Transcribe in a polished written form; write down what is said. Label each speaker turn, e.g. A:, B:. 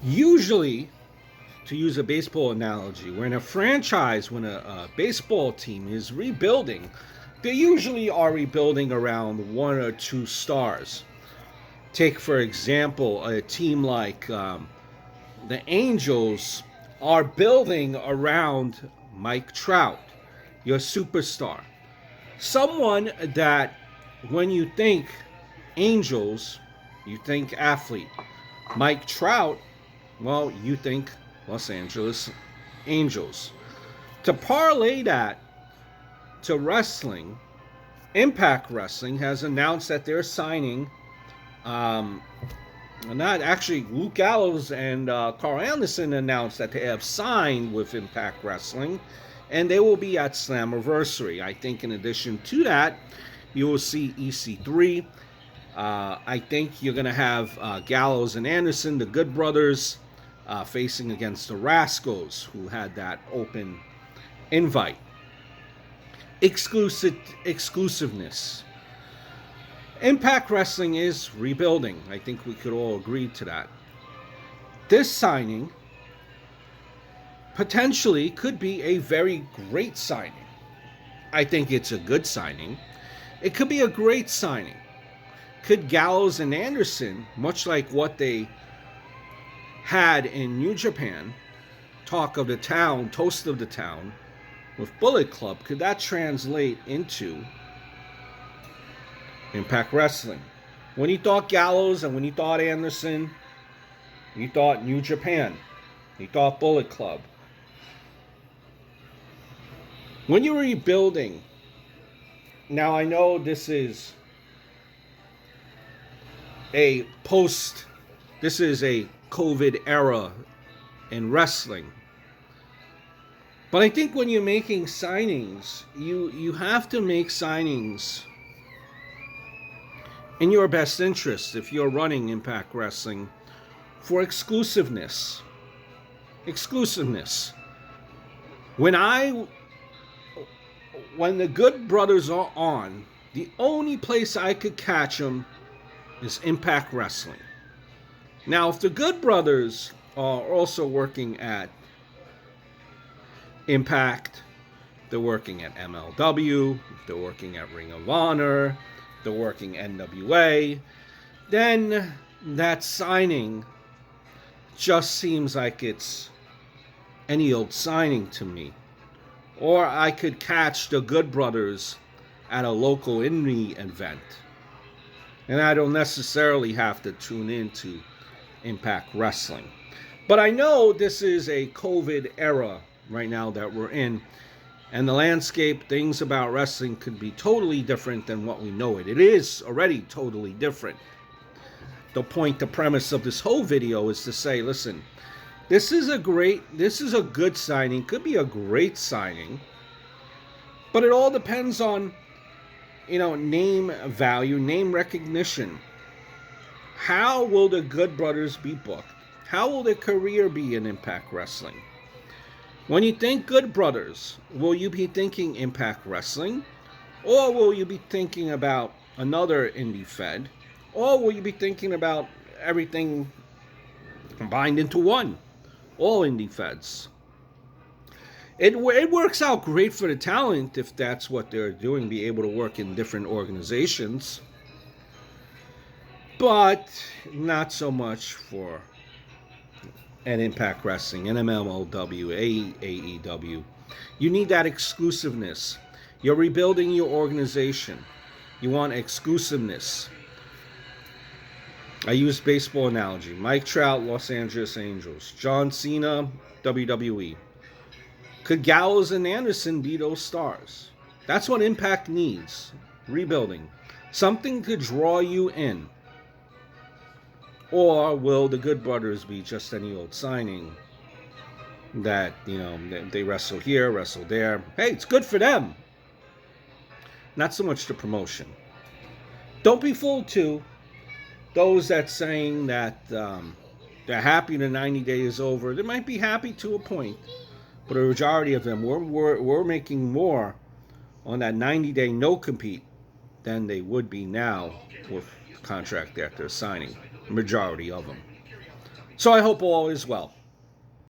A: Usually, to use a baseball analogy, when a baseball team is rebuilding, they usually are rebuilding around one or two stars. Take, for example, a team like the Angels are building around Mike Trout, your superstar. Someone that, when you think Angels, you think athlete. Mike Trout, well, you think Los Angeles Angels. To parlay that to wrestling, Impact Wrestling has announced that they're signing, um, not actually, Luke Gallows and Carl Anderson announced that they have signed with Impact Wrestling, and they will be at Slammiversary. I think in addition to that, you will see EC3. I think you're going to have Gallows and Anderson, the Good Brothers, facing against the Rascals, who had that open invite. Exclusiveness. Impact Wrestling is rebuilding. I think we could all agree to that. This signing potentially could be a very great signing. I think it's a good signing. It could be a great signing. Could Gallows and Anderson, much like what they had in New Japan, talk of the town, toast of the town, with Bullet Club, could that translate into Impact Wrestling? When you thought Gallows and when you thought Anderson, you thought New Japan, you thought Bullet Club. When you're rebuilding, now I know this is a COVID era in wrestling. But I think when you're making signings, you have to make signings in your best interest if you're running Impact Wrestling for exclusiveness. Exclusiveness. When the Good Brothers are on, the only place I could catch them is Impact Wrestling. Now, if the Good Brothers are also working at Impact, they're working at MLW, they're working at Ring of Honor, they're working NWA, then that signing just seems like it's any old signing to me. Or I could catch the Good Brothers at a local indie event. And I don't necessarily have to tune into Impact Wrestling. But I know this is a COVID era right now that we're in. And the landscape, things about wrestling could be totally different than what we know it. It is already totally different. The premise of this whole video is to say, listen, this is a good signing, could be a great signing, but it all depends on, name value, name recognition. How will the Good Brothers be booked? How will their career be in Impact Wrestling? When you think Good Brothers, will you be thinking Impact Wrestling? Or will you be thinking about another indie fed? Or will you be thinking about everything combined into one? All indie feds. It works out great for the talent if that's what they're doing, be able to work in different organizations. But not so much for an Impact Wrestling, an MLW, AEW. You need that exclusiveness. You're rebuilding your organization. You want exclusiveness. I use baseball analogy. Mike Trout, Los Angeles Angels. John Cena, WWE. Could Gallows and Anderson be those stars? That's what Impact needs. Rebuilding. Something to draw you in. Or will the Good Brothers be just any old signing that, they wrestle here, wrestle there. Hey, it's good for them. Not so much the promotion. Don't be fooled too. Those that saying that they're happy the 90 days is over, they might be happy to a point. But a majority of them, we're making more on that 90-day no-compete than they would be now with the contract that they're signing. Majority of them. So I hope all is well.